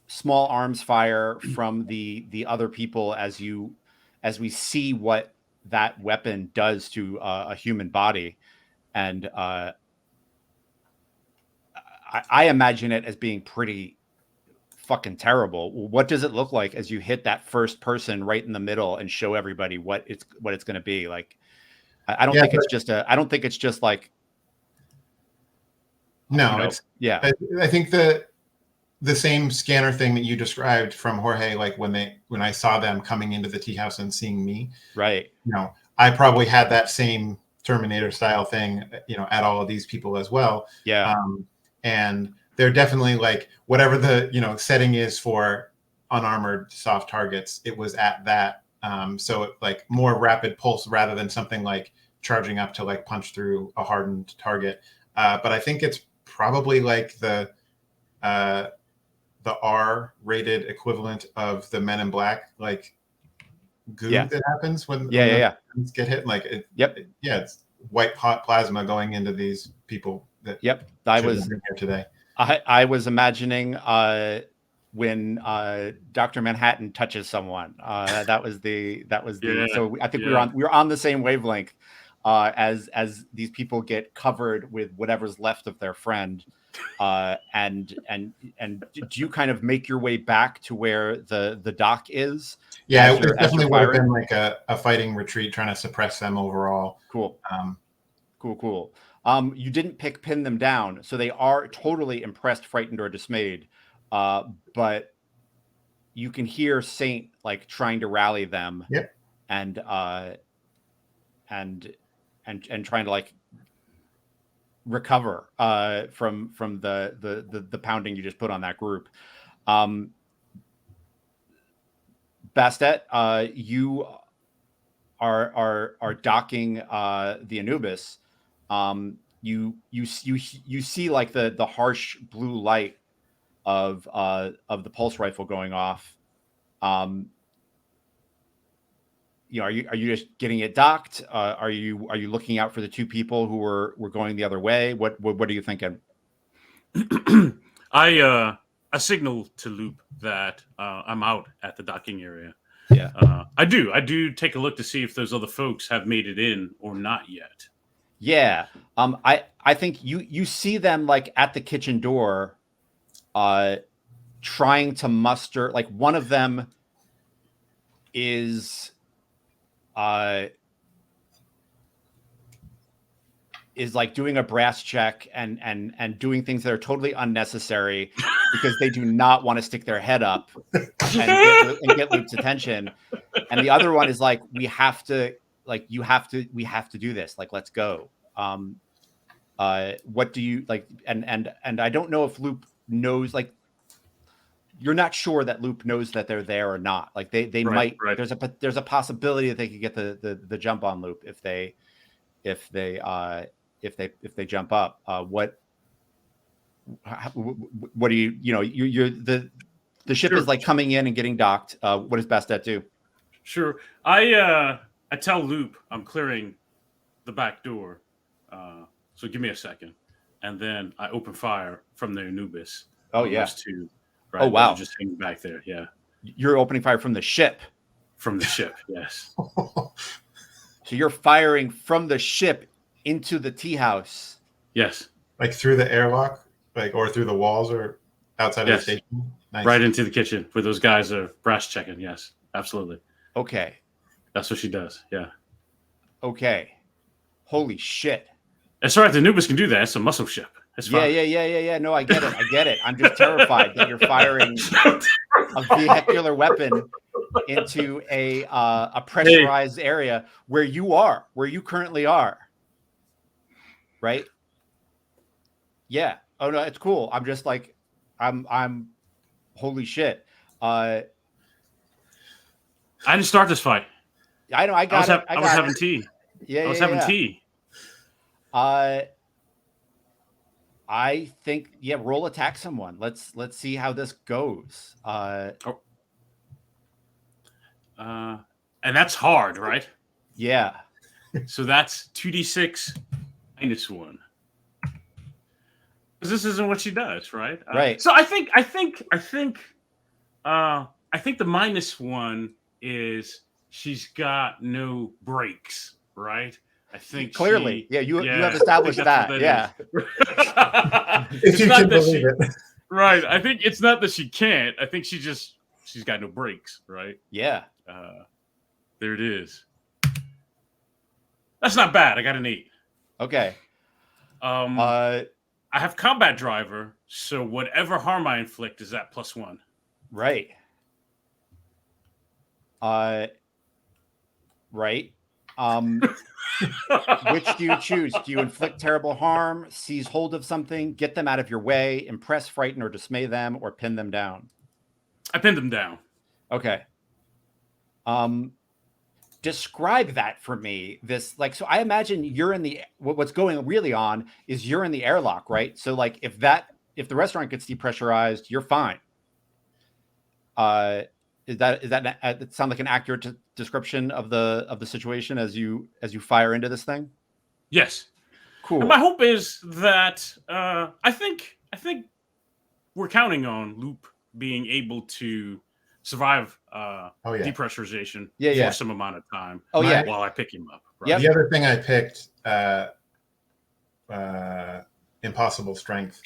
small arms fire from the other people as we see what that weapon does to a human body. And I imagine it as being pretty fucking terrible. What does it look like as you hit that first person right in the middle and show everybody what it's going to be like? I don't think it's just like, no, I think the same scanner thing that you described from Jorge, like when I saw them coming into the tea house and seeing me, right? I probably had that same Terminator style thing, at all of these people as well. Yeah. And they're definitely like whatever the setting is for unarmored soft targets, it was at that. So like more rapid pulse rather than something like charging up to like punch through a hardened target. But I think it's probably like the R-rated equivalent of the Men in Black like goo that happens when the get hit. Like it's white hot plasma going into these people. I was here today. I was imagining when Dr. Manhattan touches someone. That was the. So I think we were on the same wavelength as these people get covered with whatever's left of their friend. And did you kind of make your way back to where the dock is? Yeah, it definitely would have been like a fighting retreat, trying to suppress them overall. Cool. Cool. You didn't pin them down, so they are totally impressed, frightened, or dismayed. But you can hear Saint like trying to rally them. Yep. And trying to like recover from the pounding you just put on that group. Bastet, you are docking the Anubis. You see like the harsh blue light of the pulse rifle going off. Are you just getting it docked? Are you looking out for the two people who were going the other way? What are you thinking? I signal to Loop that I'm out at the docking area. Yeah. I do take a look to see if those other folks have made it in or not yet. Yeah. I think you see them like at the kitchen door, trying to muster, like one of them is like doing a brass check and doing things that are totally unnecessary because they do not want to stick their head up and get Luke's attention. And the other one is like, we have to do this. Like, let's go. What do you like? And I don't know if Loop knows, like, you're not sure that Loop knows that they're there or not. Like they might, right. There's a possibility that they could get the jump on Loop if they jump up. What do you're the ship is like coming in and getting docked. What does Bastet do? Sure. I tell Loop I'm clearing the back door. So give me a second. And then I open fire from the Anubis. Oh, yeah. Two, right? Oh, wow. Just hanging back there. Yeah. You're opening fire from the ship. From the ship, yes. So you're firing from the ship into the tea house. Yes. Like through the airlock, like, or through the walls or outside of the station? Nice. Right into the kitchen where those guys are brass checking. Yes, absolutely. Okay. That's what she does. Yeah. Okay. Holy shit. That's right. The Anubis can do that. It's a muscle ship. It's fine. Yeah. No, I get it. I'm just terrified that you're firing a vehicular weapon into a pressurized area where you currently are. Right? Yeah. Oh no, it's cool. I'm just like, I'm holy shit. I didn't start this fight. I know. I was having tea. Yeah, I was yeah, having yeah. tea. I think roll attack someone. Let's see how this goes. And that's hard, right? Yeah. So that's 2d6 -1. Because this isn't what she does, right? Right. So I think the -1 is she's got no brakes, right? I think Clearly. she, You have I think established that's what that. that Yeah. is. If It's you not can that believe she, it. right? I think it's not that she can't. I think she's got no brakes, right? Yeah. There it is. That's not bad. I got an 8. Okay. I have combat driver, so whatever harm I inflict is at +1. Right. Right. Which do you choose? Do you inflict terrible harm, seize hold of something, get them out of your way, impress, frighten, or dismay them, or pin them down? I pinned them down. Okay. Describe that for me. This, like, so I imagine you're in the, what's going really on is you're in the airlock, right? So like if the restaurant gets depressurized, you're fine. Is that it sound like an accurate description of the situation as you fire into this thing? Yes. Cool. And my hope is that I think we're counting on Loop being able to survive depressurization for some amount of time. While I pick him up. Right? The other thing I picked, impossible strength.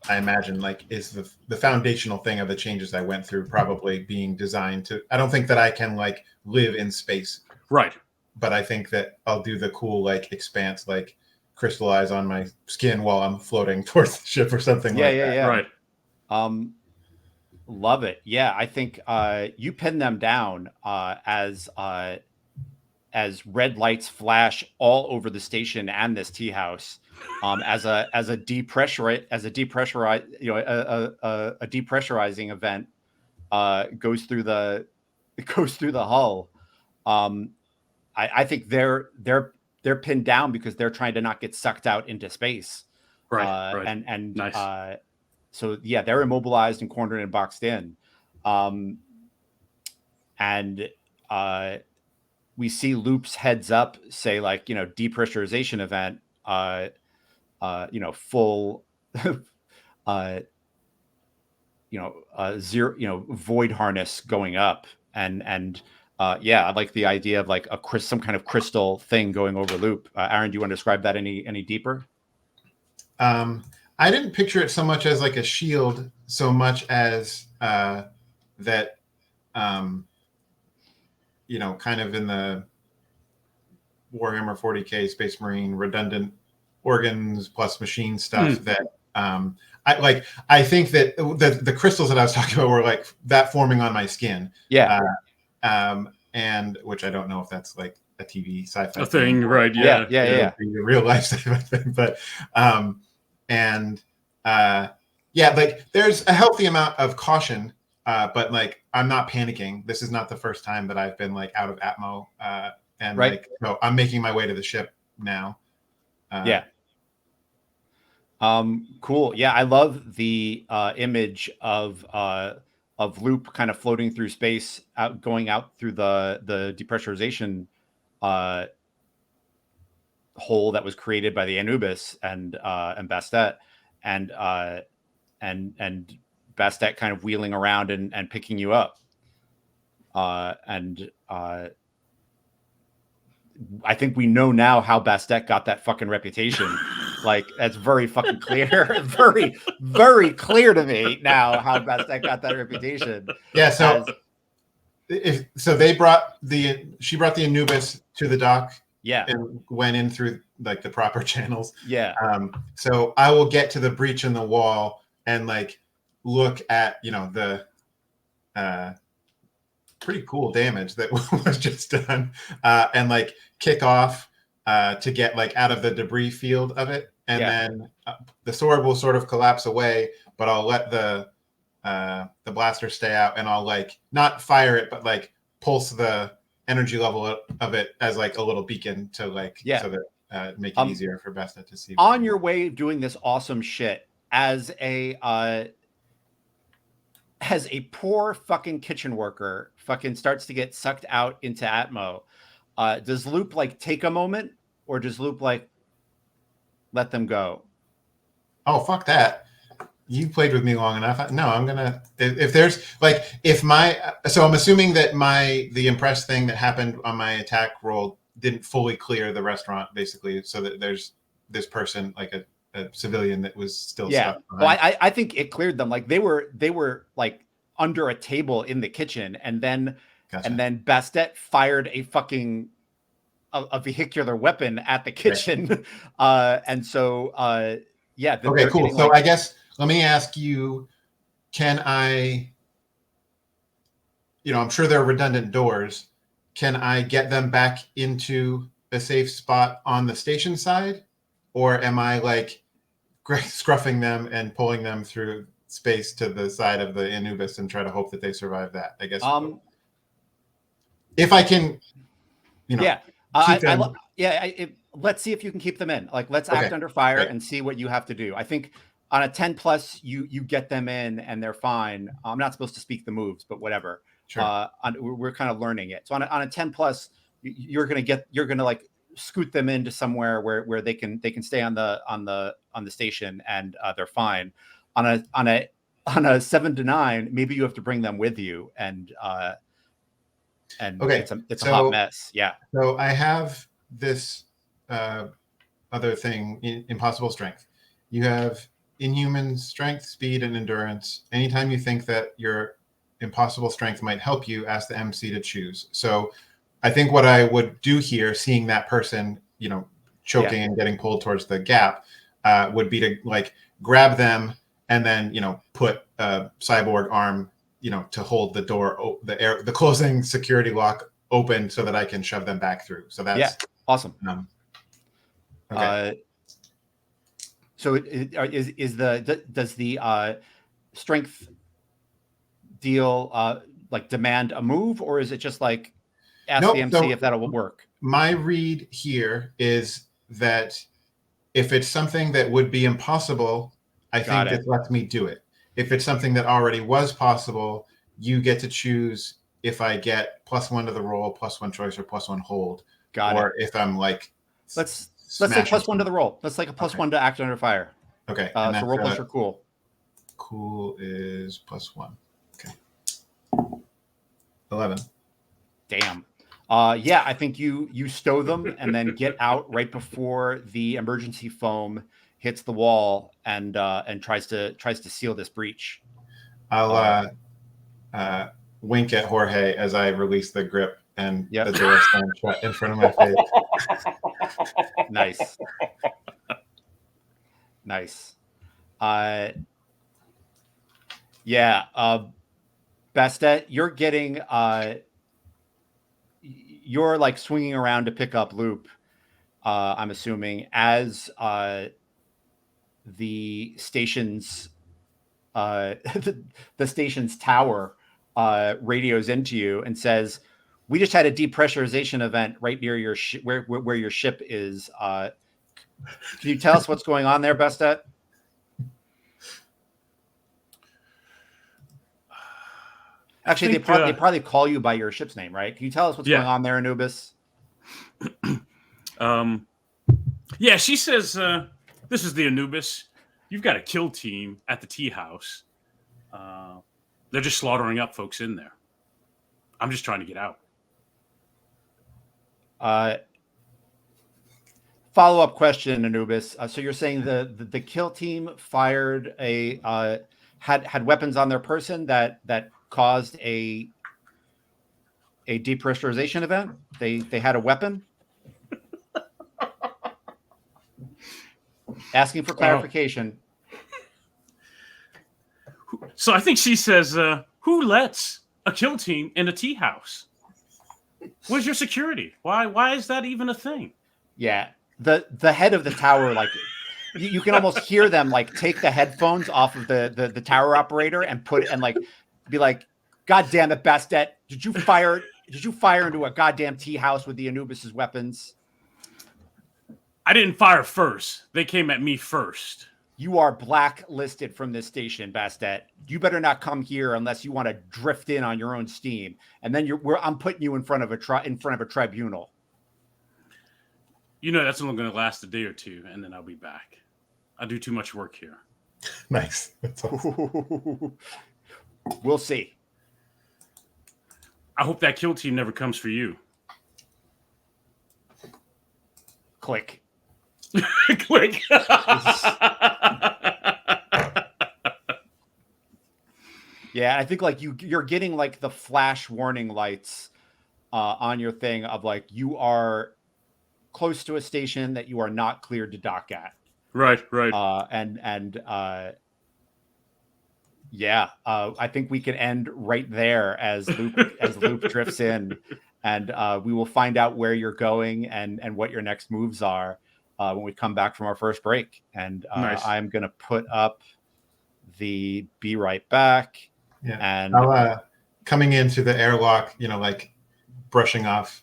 I imagine like is the foundational thing of the changes I went through probably being designed to. I don't think that I can like live in space, right? But I think that I'll do the cool like expanse, like crystallize on my skin while I'm floating towards the ship or something like that. Right. Love it. Yeah, I think you pin them down as red lights flash all over the station and this tea house. As a depressurizing event goes through the hull. I think they're pinned down because they're trying to not get sucked out into space. Right. And nice. So yeah, they're immobilized and cornered and boxed in. And we see Loop's heads up say like, depressurization event, full, zero, void harness going up. And I like the idea of like some kind of crystal thing going over Loop. Aaron, do you want to describe that any deeper? I didn't picture it so much as like a shield, so much as that, kind of in the Warhammer 40K Space Marine redundant organs plus machine stuff that I think that the crystals that I was talking about were like that forming on my skin. Yeah. And which I don't know if that's like a TV sci-fi thing, right? Yeah. A real life sci-fi thing, but like there's a healthy amount of caution, but like I'm not panicking. This is not the first time that I've been like out of Atmo, and like so I'm making my way to the ship now. Cool. Yeah, I love the image of Loop kind of floating through space, going out through the depressurization hole that was created by the Anubis and Bastet, and Bastet kind of wheeling around and picking you up. I think we know now how Bastet got that fucking reputation. Like that's very fucking clear, very, very clear to me now how Bastet got that reputation. Yeah. So she brought the Anubis to the dock. Yeah. And went in through like the proper channels. Yeah. So I will get to the breach in the wall and like look at the pretty cool damage that was just done, and like kick off to get like out of the debris field of it, and then the sword will sort of collapse away, but I'll let the blaster stay out, and I'll like not fire it, but like pulse the energy level of it as like a little beacon to like so that make it easier for Besta to see. On your way of doing this awesome shit, as a poor fucking kitchen worker fucking starts to get sucked out into Atmo, does Loop like take a moment, or does Loop like let them go? Oh, fuck that. You played with me long enough. No, I'm gonna, if there's like, if my, so I'm assuming that the impress thing that happened on my attack roll didn't fully clear the restaurant, basically, so that there's this person, like a civilian that was still stuck behind. Well, I think it cleared them. Like they were like under a table in the kitchen, and then Bastet fired a fucking a vehicular weapon at the kitchen. Right. And so okay, cool. So I guess let me ask you, can I, I'm sure there are redundant doors. Can I get them back into a safe spot on the station side? Or am I like scruffing them and pulling them through space to the side of the Anubis and try to hope that they survive that? I guess if I can, keep them. Let's see if you can keep them in. Like, let's act under fire and see what you have to do. I think on a 10+, you get them in and they're fine. I'm not supposed to speak the moves, but whatever. Sure. We're kind of learning it. So on a 10+, you're gonna like scoot them into somewhere where they can stay on the station and they're fine. On a 7 to 9, maybe you have to bring them with you, and it's a hot mess. Yeah. So I have this other thing, impossible strength. You have inhuman strength, speed, and endurance. Anytime you think that your impossible strength might help you, ask the MC to choose. So I think what I would do here, seeing that person, choking and getting pulled towards the gap, would be to like grab them and then, put a cyborg arm, to hold the door, the closing security lock open so that I can shove them back through. So that's awesome. Okay. So does the strength deal like demand a move, or is it just like ask the MC if that'll work? My read here is that if it's something that would be impossible, I think this lets me do it. If it's something that already was possible, you get to choose if I get +1 to the roll, +1 choice, or +1 hold. Or if I'm like, let's say +1 to the roll. Let's like a +1 to act under fire. Okay. So roll plus your cool. Cool is +1. Okay. 11. Damn. I think you stow them and then get out right before the emergency foam hits the wall and tries to seal this breach. I'll wink at Jorge as I release the grip and the door slams shut in front of my face. Nice. Bastet, you're getting you're like swinging around to pick up Loop, I'm assuming, as the station's the station's tower radios into you and says, "We just had a depressurization event right near your where your ship is. Can you tell us what's going on there, Bastet?" Actually, they probably call you by your ship's name, right? Can you tell us what's going on there, Anubis? She says, "This is the Anubis. You've got a kill team at the tea house. They're just slaughtering up folks in there. I'm just trying to get out." Follow-up question, Anubis. So you're saying the kill team fired had weapons on their person that caused a depressurization event? They had a weapon? Asking for clarification. So I think she says, "Who lets a kill team in a tea house? Where's your security? Why is that even a thing?" Yeah, the head of the tower, like you can almost hear them like take the headphones off of the tower operator and like be like, "God damn it, Bastet! Did you fire Did you fire into a goddamn tea house with the Anubis's weapons? I didn't fire first. They came at me first. You are blacklisted from this station, Bastet. You better not come here unless you want to drift in on your own steam. And then I'm putting you in front of a tribunal. You know that's only going to last a day or two, and then I'll be back. I do too much work here. Nice. That's awesome. We'll see. I hope that kill team never comes for you. Click. Click. Yeah, I think like you're getting like the flash warning lights on your thing of like you are close to a station that you are not cleared to dock at. Right. Yeah, I think we can end right there as Loop drifts in, and we will find out where you're going and what your next moves are when we come back from our first break. And nice. I'm gonna put up the be right back. Yeah, and I'll, coming into the airlock, like brushing off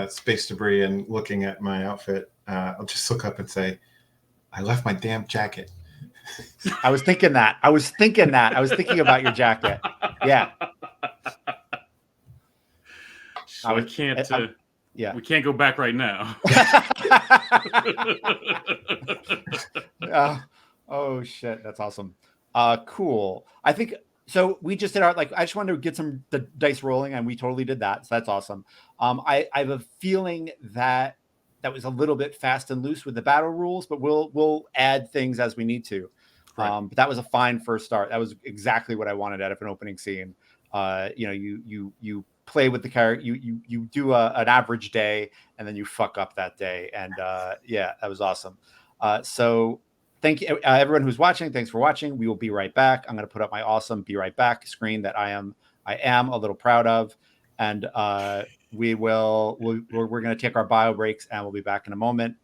space debris and looking at my outfit, I'll just look up and say, "I left my damn jacket." I was thinking that. I was thinking about your jacket. Yeah. So I can't. Yeah. We can't go back right now. Oh shit, that's awesome. Cool. I think so. We just did our I just wanted to get the dice rolling, and we totally did that. So that's awesome. I have a feeling that was a little bit fast and loose with the battle rules, but we'll add things as we need to. Right. But that was a fine first start. That was exactly what I wanted out of an opening scene. You play with the character, you do an average day, and then you fuck up that day. And yeah, that was awesome. So thank you, everyone who's watching. Thanks for watching. We will be right back. I'm going to put up my awesome be right back screen that I am a little proud of. And we're going to take our bio breaks, and we'll be back in a moment.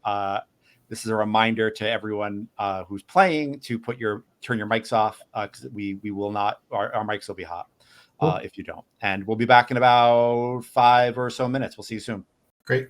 This is a reminder to everyone who's playing to turn your mics off, because we will not, our mics will be hot if you don't. And we'll be back in about 5 or so minutes. We'll see you soon. Great.